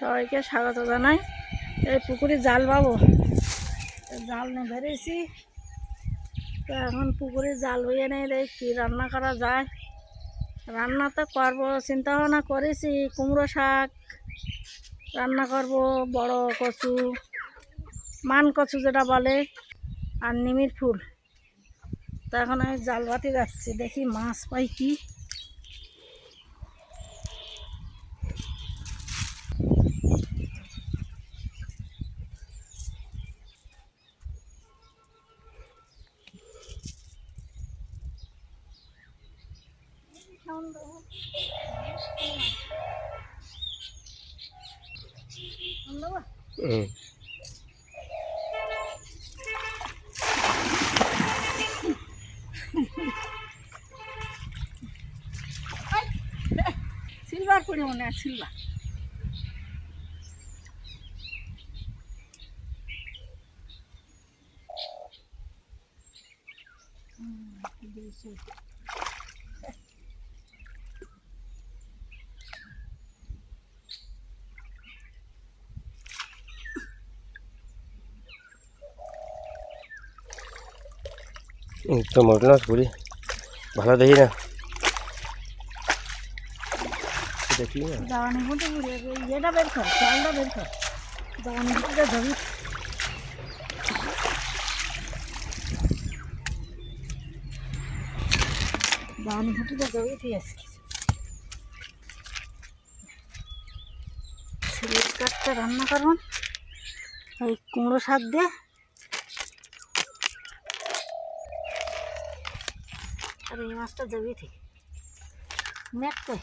সবাইকে স্বাগত জানাই। এই পুকুরে জাল পাবো, জাল নিয়ে বেরিয়েছি। তো এখন পুকুরে জাল বইয়ে নেই, দেখ কী রান্না করা যায়। রান্না তো করবো, চিন্তা ভাবনা করেছি। কুমড়ো শাক রান্না করব, বড় কচু, মান কচু যেটা বলে, আর নিমির ফুল। তো এখন আমি জাল বাতি যাচ্ছি, দেখি মাছ পাই কি। সিলভার পড়ে মনে হয়, সিলভার। তো মরল না ঘুরি ভালো দেখি না, দেখি না দাওয়ানি মতো ঘুরে ইয়েটা বের কর, চালটা বের কর, দাওয়ানি মতো ধরি। দাওয়ানি মতো ধরি, ঠিক আছে। সিলেট কাঠটা রান্না করুন এই কুমড়ো শাক দিয়ে। আর এই মাছটা যাবি ঠিক নেটতে।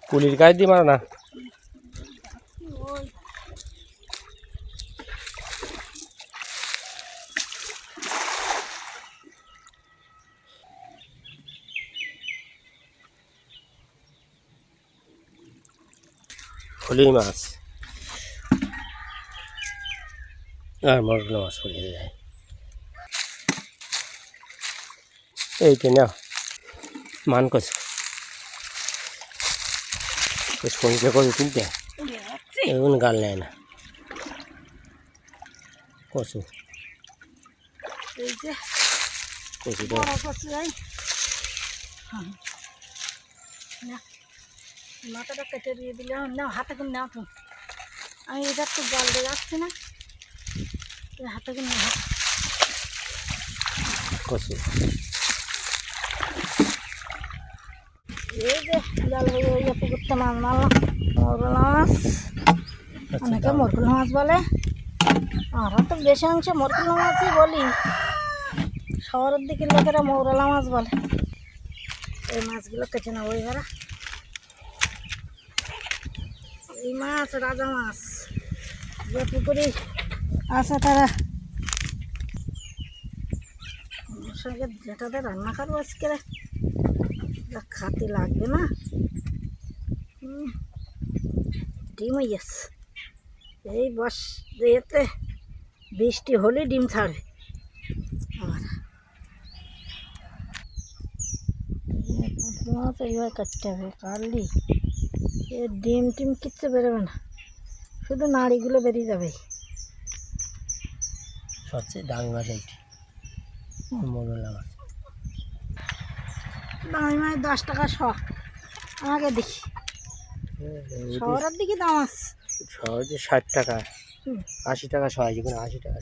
পুলির গায়ে দিয়ে মারা না। ফুলি মাছ আর মরগুলো মাছ পড়ে যায়। এইটা না মান কচু, সঙ্গে কচু কিনতে এগুলো গাল নেয় না। কচু কচুটা মাথাটা কেটে দিয়ে দিলে না, হাতে করে নাও তুমি। আমি এটার তো জল দিয়ে যাচ্ছি না, হাতে করে নাও কচু। এই যে জল হয়ে পুকুরতে মাছ মারলাম, মরগুলা মাছ। অনেকে মরগুলা মাছ বলে, আমরা তো বেশি অংশ মরগুলা মাছই বলি। শহরের দিকে লোকেরা মৌরলা মাছ বলে। এই মাছগুলো কেটে নেবো এবারে। এই মাছ রাজা মাছ, যে পুকুরে আছে তারা সঙ্গে যেটাতে রান্না করবো আজকে খাতে লাগবে না। ডিম হয়ে গেছে, এই বস এতে বৃষ্টি হলে ডিম ছাড়বে। আর মাছ এইভাবে কাটতে হবে, কাটলি এ ডিম টিম কিচ্ছু বেরোবে না, শুধু নাড়িগুলো বেরিয়ে যাবে। সবচেয়ে দামি মাছ এইটি মরলা মাছ। দামি মাছ 10 টাকা শ, আমাকে দেখি শহরের দিকে দাম আছে। শহরে 60 টাকা 80 টাকা সবাই, যে কোনো 80 টাকা।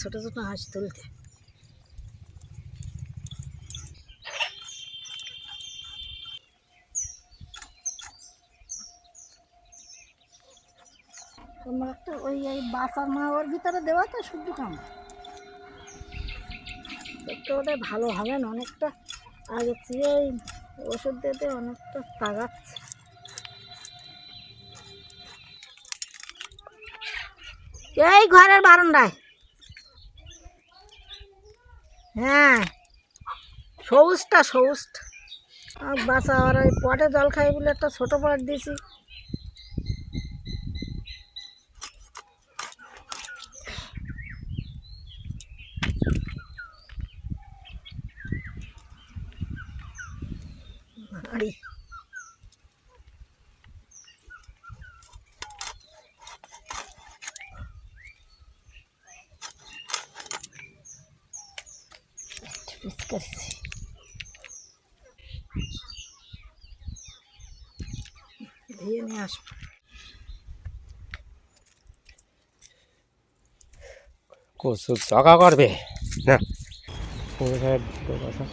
ছোটো ছোটো হাঁস তুলতে তোমার একটা ওই এই বাসার মা ওর ভিতরে দেওয়া তো শুদ্ধ কাম একটু ওটা ভালো হবে না, অনেকটা আগের চেয়ে এই ওষুধ দিতে অনেকটা তাগাচ্ছে। এই ঘরের বারান্দায়, হ্যাঁ সবুজটা সবুজটা। আর বাসা আর ওই পটে জল খাই বলে একটা ছোটো পট দিয়েছি। আরে পিস করছি। ধুয়ে নিয়ে আসবো। কচুর চকা করবে না কোথায় কথা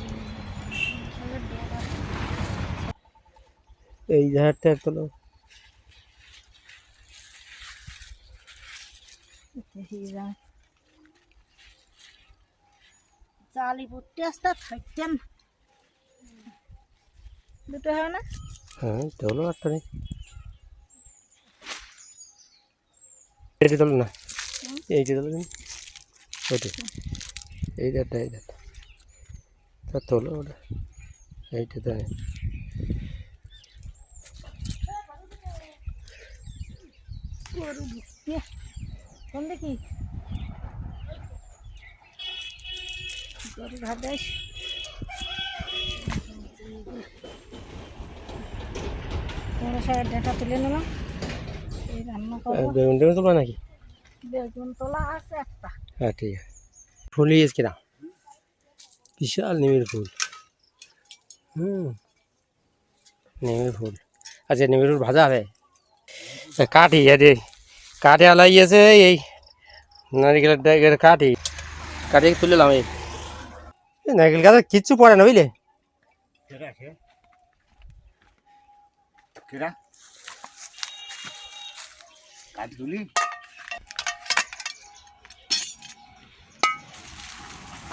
এই ঝাড়টা তোলো জালি পড়তে আসতে থাকতেন দুটো হয় না। হ্যাঁ তোলো একটা নেই এইটা তোলো না, এইটা তোলো দিন ওইটা এই ধারটা এই ধারটা তা তোলো ওটা এইটা তাই কোন দেখি গরু ঘাট দেয়। তোমরা সবাই ডেটা তুলে নিলাম, এই রান্না করবো। বেগুন টেগুন তোলো নাকি? বেগুন তোলা আছে একটা। হ্যাঁ ঠিক আছে। ফুল নিয়েছ কিনা বিশাল নিমের ফুল। নিমের ফুল আচ্ছা নিমের ফুল ভাজা হবে কাঠি এদের কাঠে আলাইয়েছে এই নারিকেলের কাঠি কাঠি তুলে নিলাম। এই নারকেল গাছে কিচ্ছু পড়ে না বুঝলে।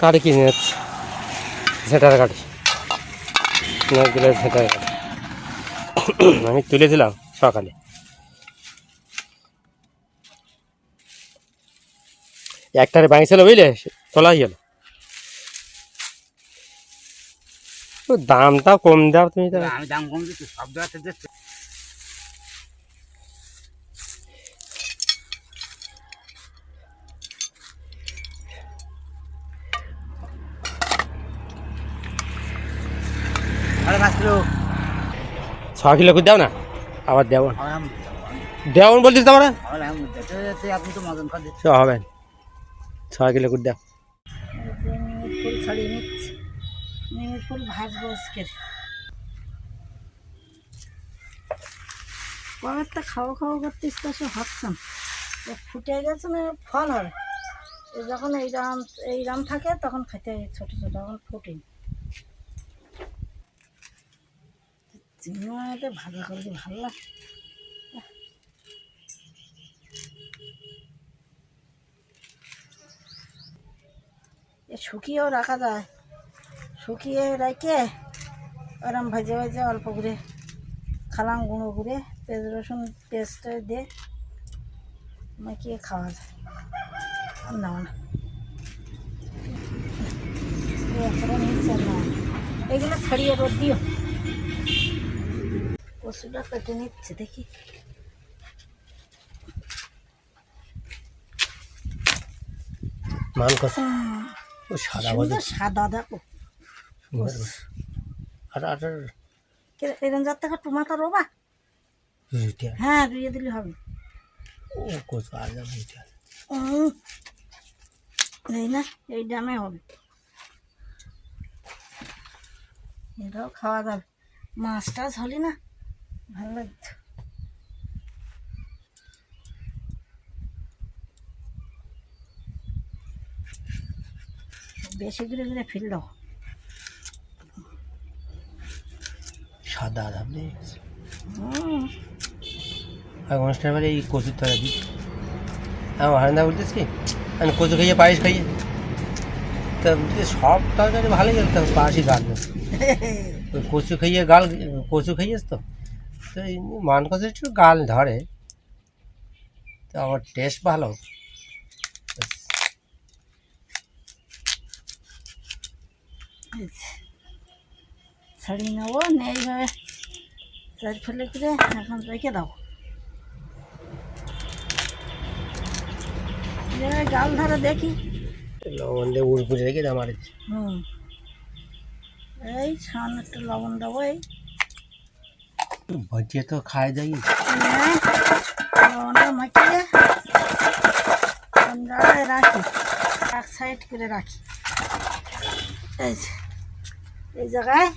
কাঠি কিনে যাচ্ছে সেটার কাঠি নারকেলের সেটার কাঠি আমি তুলেছিলাম সকালে। একটারে ভাঙছিল বুঝলে তোলাই গেল। দামটা কম দাও তুমি তো। আমি দাম কম দিচ্ছি সব জায়গাতে দিচ্ছি। আরে 5 কিলো 6 কিলো করে দাও না আবার দেবো দেবন বলছিস তো আমরা আপনি তো মদন খান সব হবে 6 কিলো করে দাও। নিমের ফুল ছাড়িয়ে নিচ্ছি, নিমের ফুল ভাজবো আজকে। কবেরটা খাওয়া খাওয়া করতে ইচ্ছা সে হচ্ছে না, ফুটে গেছে না ফল হবে। যখন এইরাম থাকে তখন খেতে ছোটো ছোটো, এখন ফুটেনি। চিংড়িতে ভাজা করলে ভালো লাগে। শুকিয়েও রাখা যায়, শুকিয়ে রেখে ওরম ভেজে ভেজে অল্প করে খালাম গুঁড়ো করে পেঁয়াজ রসুন পেস্ট দিয়ে মাখিয়ে খাওয়া যায়। না না এগুলো ছাড়িয়ে রোদ দিও। কচুটা কেটে নিচ্ছে দেখি। মান কত ও সাদা বাজে সাদা দেখো আর আর এরকম যার থেকে টমাটো রোবা। হ্যাঁ রুইয়ে দিলে হবে। ও কচু আর যাবে এই না এই দামে হবে, এটাও খাওয়া যাবে। মাছ টাছ হলি না ভালো লাগতো। বেশি করে করে ফেল দাও। সাদা দাম নেই আর অনুষ্ঠান বাড়ি এই কচুর তলা দিই আমার হারান্দা বলছিস কি আমি কচু খাইয়ে পায়েস খাইয়ে তা বলছি সব তরকারি ভালোই গেল তো পায়েসই গাল না ওই কচু খাইয়ে গাল কচু খাইয়েছ তো তো মান কচু একটু গাল ধরে তো আমার টেস্ট ভালো ছাড়িয়ে নেবো নিয়ে এইভাবে চার ফেলে করে এখন রেখে দাও এইভাবে গাল ধরে দেখি লবণ দিয়ে উড়পুড়ে রেখে দাম আর হুম এই সামনে একটু লবণ দেবো এই ভজিয়ে তো খাই যাই লবণটা মাখিয়ে জায়গায় রাখি এক সাইড করে রাখি এই যে, এই জায়গায়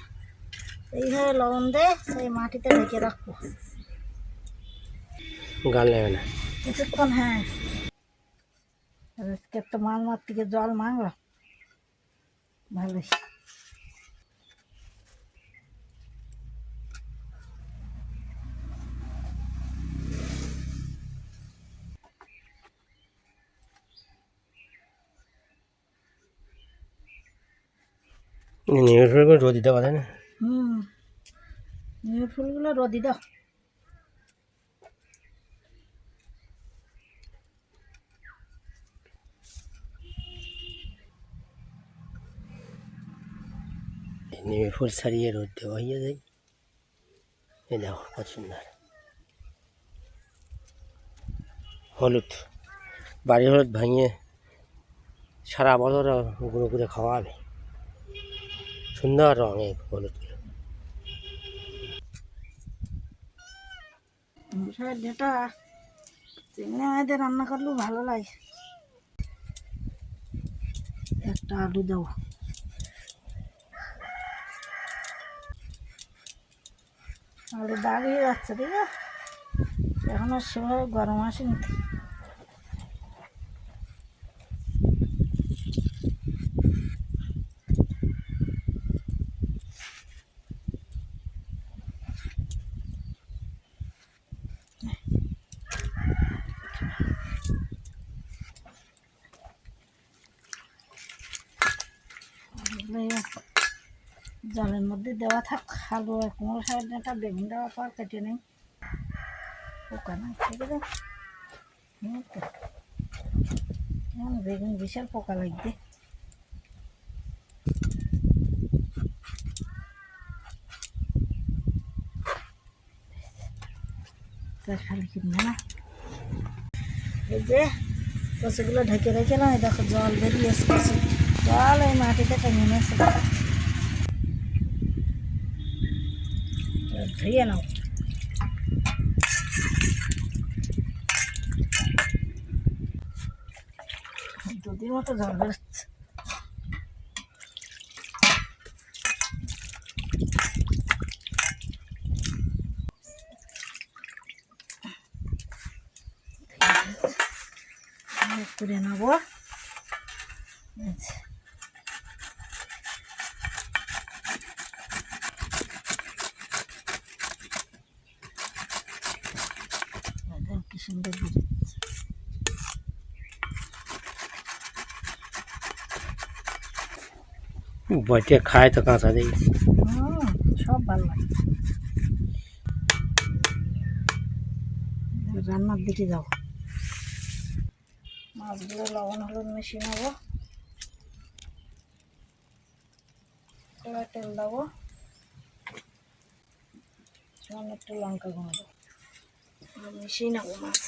এইভাবে লবণ দিয়ে সেই মাটিতে ঢেকে রাখবো গাল নেবে না কিছুক্ষণ হ্যাঁ আজকে একটা মার থেকে জল মাংলাম ভালোই নিমের ফুল করে রোদ দিতে পারে না নিম ফুলগুলো রোদি দাও নিমের ফুল ছাড়িয়ে রোদ দেওয়া হয়ে যায় এই দেখো কত সুন্দর হলুদ বাড়ি হলুদ ভাঙিয়ে সারা বছর গুঁড়ো করে খাওয়াবে সুন্দর রঙে হলুদগুলো যেটা চিংড়ি মাছের রান্না করলেও ভালো লাগে একটা আলু দেবো আলু দাঁড়িয়ে যাচ্ছে ঠিক আছে এখন আর সেভাবে গরম আসেনি জলের মধ্যে দেওয়া থাক আলু আর কুমড়ো শাকের ডাঁটা বেগুন দেওয়ার পর কেটে নেই পোকা না ঠিক আছে বেগুন বিশাল পোকা লাগবে খালি কিনবে না এই যে কচুগুলো ঢেকে রেখেলাম এই দেখো জল বেরিয়ে এসেছে জল এই মাটিতে টেনে নিয়েছে ধুয়ে নাও দুদিন মতো জল বেরোচ্ছে করে নেবো কি সুন্দর বটে খায় তো কাঁচা দিয়ে সব ভালো লাগে রান্নার দিকে যাবো মাছগুলো লবণ হলুদ মিশিয়ে নেবো কড়াই তেল দেবো সামনে একটু লঙ্কা গুঁড়ো দেবো মিশিয়ে নেবো মাছ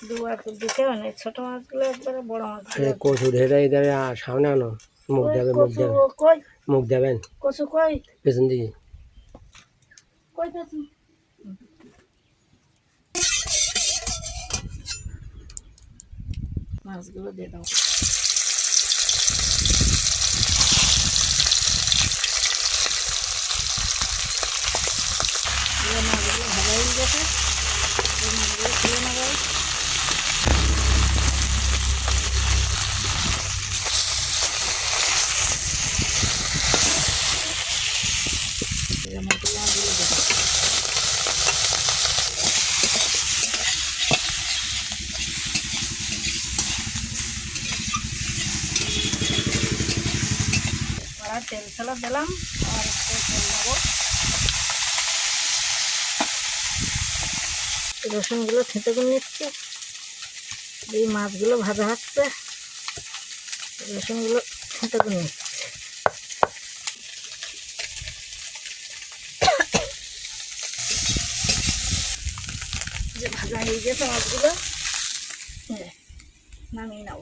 দুবার দিতে হবে না ছোটো মাছগুলো একবারে বড় মাছ কচু ঢেলে এধারে সামনে আনো মুখ দেবে মুখ দেবে কই মুখ দেবেন কচু কই পেছন দিকে কই পেছন মাছগুলো দিয়ে দাও মাছগুলো ভালো হয়ে গেছে মাছগুলো তুলে নেবো মশলা তেল ছেলা দিলাম, আর একটু তেল দেবো। রসুনগুলো থেঁতে করে নিচ্ছে, এই মাছগুলো ভাজা হচ্ছে, রসুনগুলো থেঁতে করে নিচ্ছে। যে ভাজা হয়ে গেছে মাছগুলো, নামিয়ে নেব।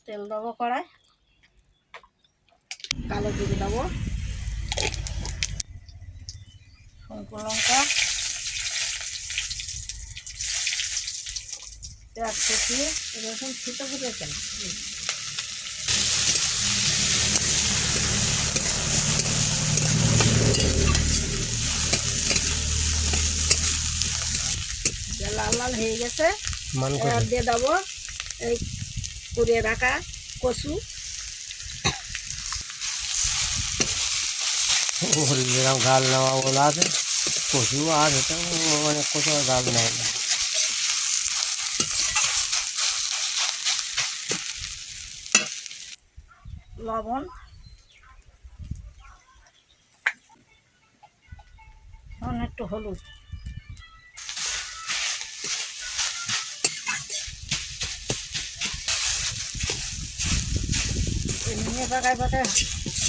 তেল দেবো কড়াই, কালো জিরে দেবো, শুকনো লঙ্কা, পেঁয়াজ কুচিয়ে রসুন ছিটো ফুটে কেন লাল লাল হয়ে গেছে। এবার দিয়ে দেবো এই কুড়িয়ে রাখা কচু, যেরকম গাল নেওয়া বলা আছে কচু, আর এটা অনেক কচু আর গাল নেওয়া। লবণ, একটু হলুদ, নিয়ে পাকায় পাকায়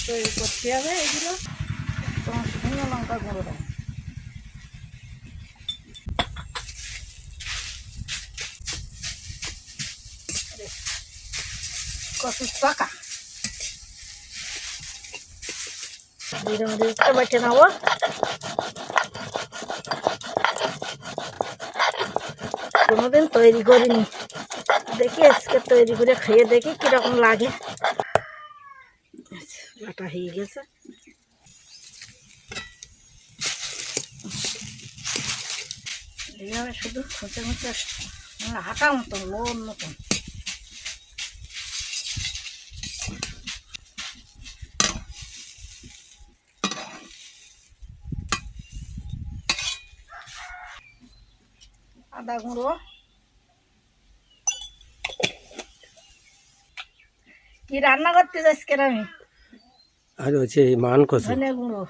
তৈরি করতে হবে এগুলো। তোমার শুকনো লঙ্কা গুঁড়ো দেবো, কচুর পাকা জিরে মরিচটা বেটে নেবো। কোনোদিন তৈরি করিনি, দেখি আজকে তৈরি করে খেয়ে দেখি কিরকম লাগে। বাটা হয়ে গেছে, এইভাবে শুধু খুঁচে খুঁচে হাঁটা মতন লোন মতন আদা গুঁড়ো, কি রান্না করতে যাচ্ছি কেন আমি? আর হচ্ছে মান কচু, ধনে গুঁড়ো,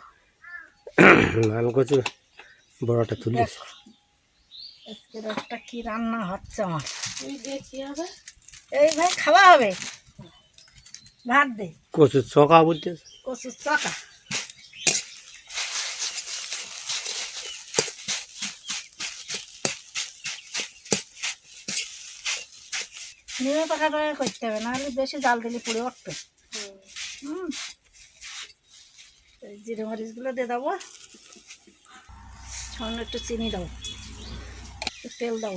মান কচু বড়টা তুলে। আজকের একটা কি রান্না হচ্ছে আমার, দেখি হবে। এই ভাই খাওয়া হবে, ভাত দে। কচুর চকা বলতে, কচুর চকা, নিমে পাকা পাকা করতে হবে, নাহলে বেশি জাল দিলে পুড়ে উঠবে। জিরে মরিচগুলো দিয়ে দেবো, সামান্য একটু চিনি দাও, একটু তেল দাও,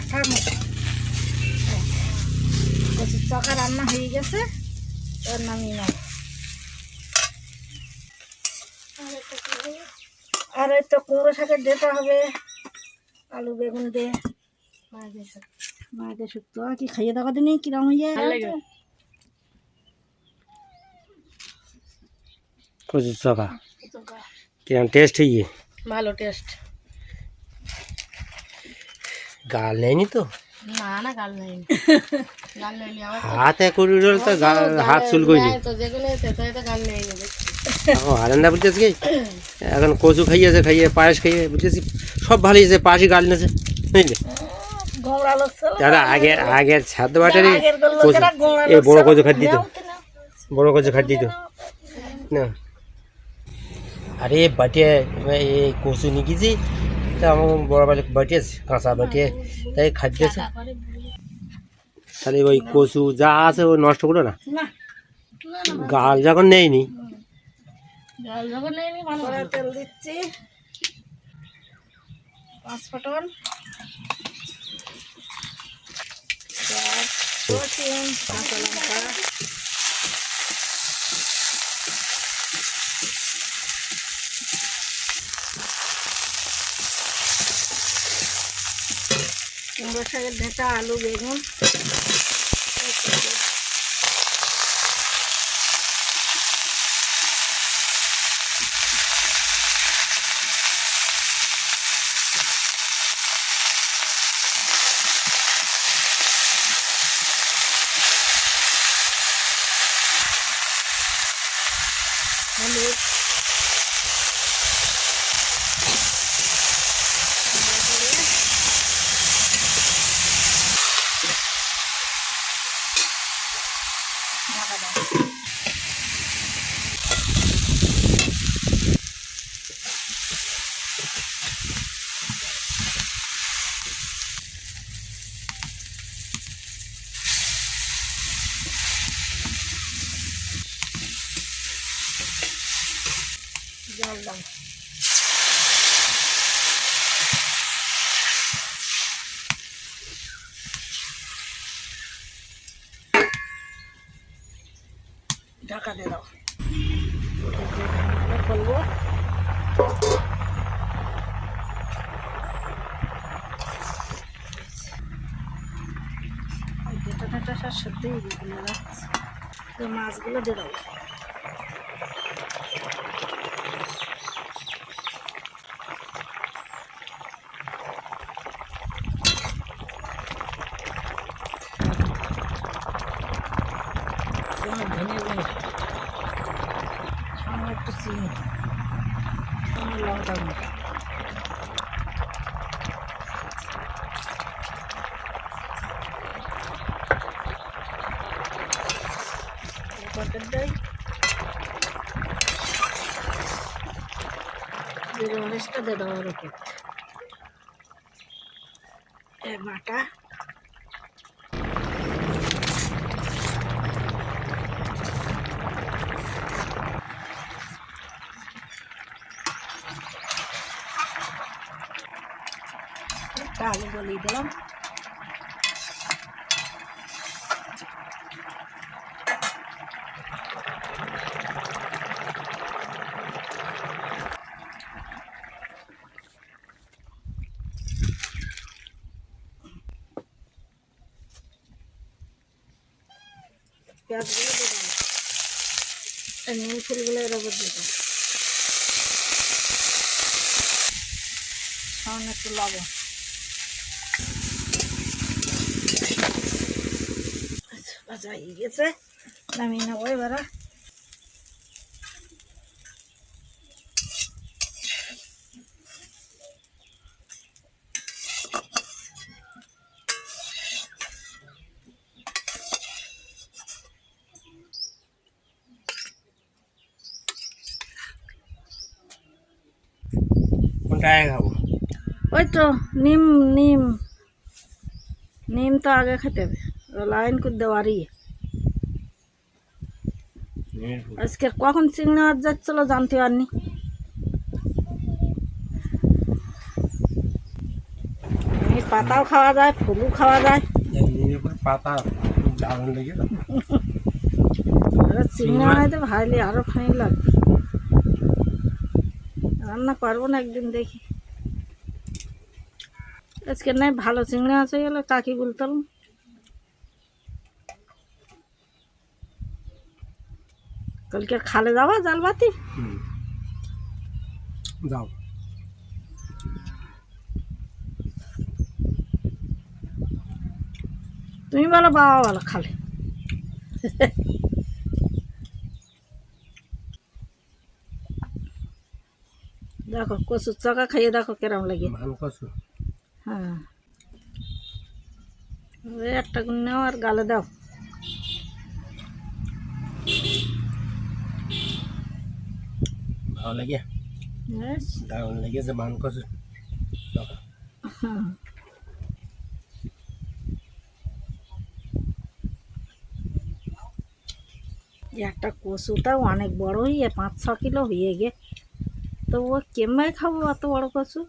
আঠার মতো। কচুর চকা রান্না হয়ে গেছে, এবার নামিয়ে নেব। আর এই তো কুমড়ো শাকের দিতে হবে, আলু বেগুন দিয়ে মায়েদের শুক্তো কি খাইয়ে দেখো দিনই কিরম হইয়া। কচুর চকা কিরম টেস্ট হইয়ে? ভালো টেস্ট। গাল নেয়নি তো? না না, গাল নেই, গাল নেই আমার হাতে করে তো হাত চুলকইনি তো, যেগুলো তো গাল নেই। হারান্দা বলতেছি এখন কচু খাইয়েছে, খাইয়ে পায়েস খাইয়ে বুঝতেছি সব ভালো হয়েছে, পাশে গাল নেছে বুঝলি। দাদা আগের ছাদ বাটারি এ বড় কচু খাট দিত, বড় কচু খাট দিত না। আরে বাটিয়ে এই কচু নিয়ে গেছি, তা আমার বড় বাটিয়েছে, কাঁচা বাটিয়ে তাই খাট দিয়েছে। তাহলে ওই কচু যা আছে ওই নষ্ট করো না, গাল যখন নেয়নি। তেল দিচ্ছি, 5 ফোঁটন, রসুন, কাঁচা লঙ্কা, কুমড়ো শাকের ঢেঁচা, আলু বেগুন, হলুদ, ঢাকা দাও। জল দাও। ঢাকা দিয়ে দাও। করবো ডেটা সব সত্যি মাছগুলো দিয়ে দাও। ধনে গুঁড়ো, সামনে একটু চিনি, সামনে লঙ্কা গুঁড়ো, প্যাকেট দেয়, জিরে মরিচটা দিয়ে দেওয়ার উপর বাটা, আলু গলিয়ে দিলাম। পেঁয়াজগুলো দিয়ে দিলাম, নিম ফুলগুলো এর উপর দিয়ে দিলাম, সামনে একটু লবণ, ভাজা হয়ে গেছে, নামিয়ে নেবো এবারে। কোনটা আগে খাবো? ওই তো নিম, নিম নিম তো আগে খেতে হবে, লাইন করে দেওয়ারই। নিমের ফুল। আজকে কখন চিংড়ি মাছ যাচ্ছিল জানতে পারিনি। নিমের পাতাও খাওয়া যায়, ফুলও খাওয়া যায়, নিমের ফুল পাতা দারুণ লেগে না? আর চিংড়ি মাছ ভাইলে আরও খানি লাগবে। রান্না করবো না একদিন দেখি। আজকে নাই ভালো চিংড়ি মাছ হয়ে গেলে কাকি বলতাম। কালকে খালে যাওয়া জাল বাতি, যাও। তুমি বলো বাবা বলো খালে। দেখো কচুর চাকা খাইয়ে দেখো কেরম লাগে। মান কচু। হ্যাঁ, ওই একটা গুণ নাও আর গালে দাও। ভালো লাগে, ব্যাস। দারুণ লেগেছে মান কচু। হ্যাঁ, একটা কচুটাও অনেক বড় হয়ে 5-6 কিলো হয়ে গে, তো ও কেমন খাবো অত বড় কচু?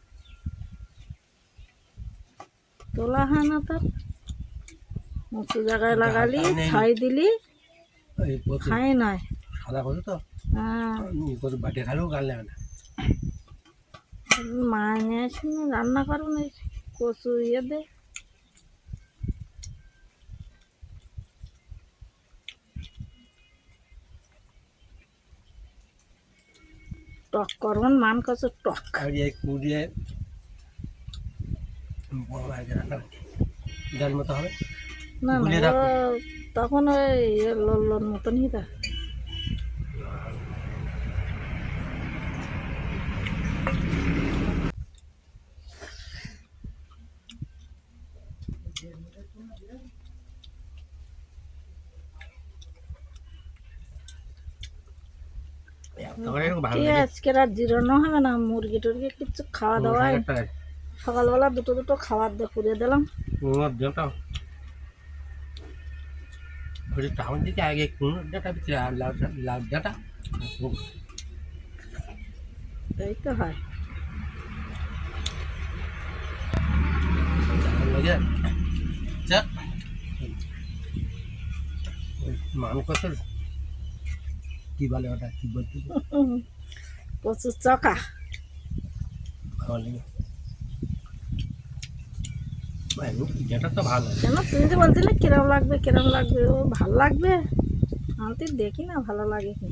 তোলা হয় না তো, উঁচু জায়গায় লাগালি ছাই দিলি এই কচু খাই নয়। সাদা কচু তো, হ্যাঁ, কচু বাটে খালেও গাল লাগে না। মা নিয়ে আসুন রান্না করুন, এই কচু ইয়ে দে। টক করুন, মান কচু টক। আর এই কুড়িয়ে বড় ভাইকে রান্না করছি, যার মতো হবে। না গুলিয়ে না, রাখো। তখন ওই লোন মতনই তা। তখন একটু ভালো কি লাগে। আজকে আর জিরানো হবে না, মুরগি টুরগি কিছু খাওয়া দাওয়া সকালবেলা দুটো দুটো খাবার দিয়ে পুড়িয়ে দিলাম। টাউন থেকে আগে কোন ডাটা লাভ ডাটা এই তো হয়। লাগে মানুষ কত কি বলে ওটা কি বলতে প্রচুর চকা। ভালো লাগে যেটা তো ভালো কেন তুমি যে বলছিলে কিরম লাগবে কিরম লাগবে, ও ভালো লাগবে, আমি তো দেখি না ভালো লাগে কি।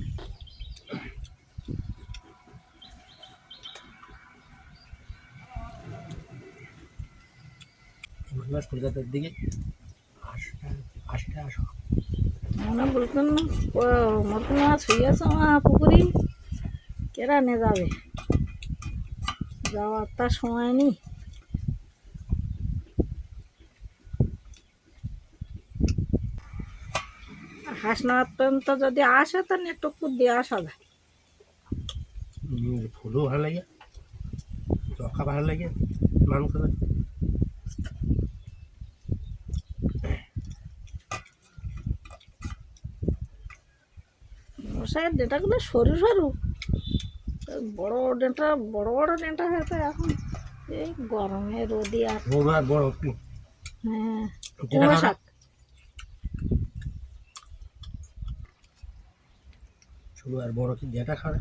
কলকাতার দিকে আসতে আসো মনে বলতেন না ও মরকুন মাছ হইয়াছে আমার পুকুরি, কেরা নিয়ে যাবে, যাওয়ার তার সময় নেই। হাঁস নেওয়ার পর্যন্ত যদি আসে তা একটু দিয়ে আসা যায়। ফুলও ভালো লাগে চকা ভালো লাগে মাংস মশাইয়ের ডেঁটাগুলো সরু সরু, বড় ডেঁটা বড় বড় ডেঁটা হয়তো এখন এই গরমে রোদি আর। বড় আর বড় একটু হ্যাঁ যেটা কুমড়ো খাওয়া শাক। ছোট আর বড় কি যেটা খাওয়া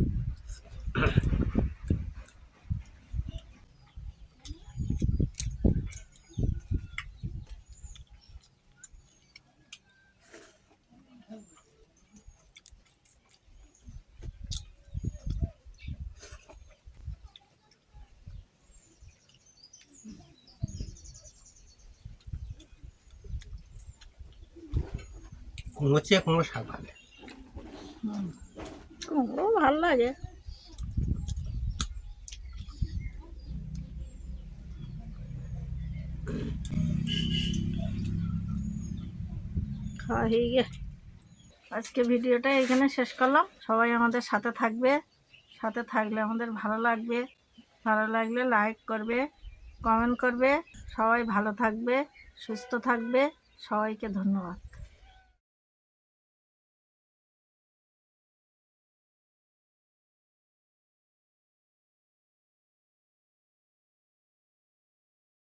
কুমড়ো চেয়ে কুমড়ো শাক ভালো কুমড়ো ভালো লাগে। খাওয়া হয়ে গে, আজকে ভিডিওটা এখানে শেষ করলাম। সবাই আমাদের সাথে থাকবে, সাথে থাকলে আমাদের ভালো লাগবে, ভালো লাগলে লাইক করবে, কমেন্ট করবে। সবাই ভালো থাকবে, সুস্থ থাকবে। সবাইকে ধন্যবাদ।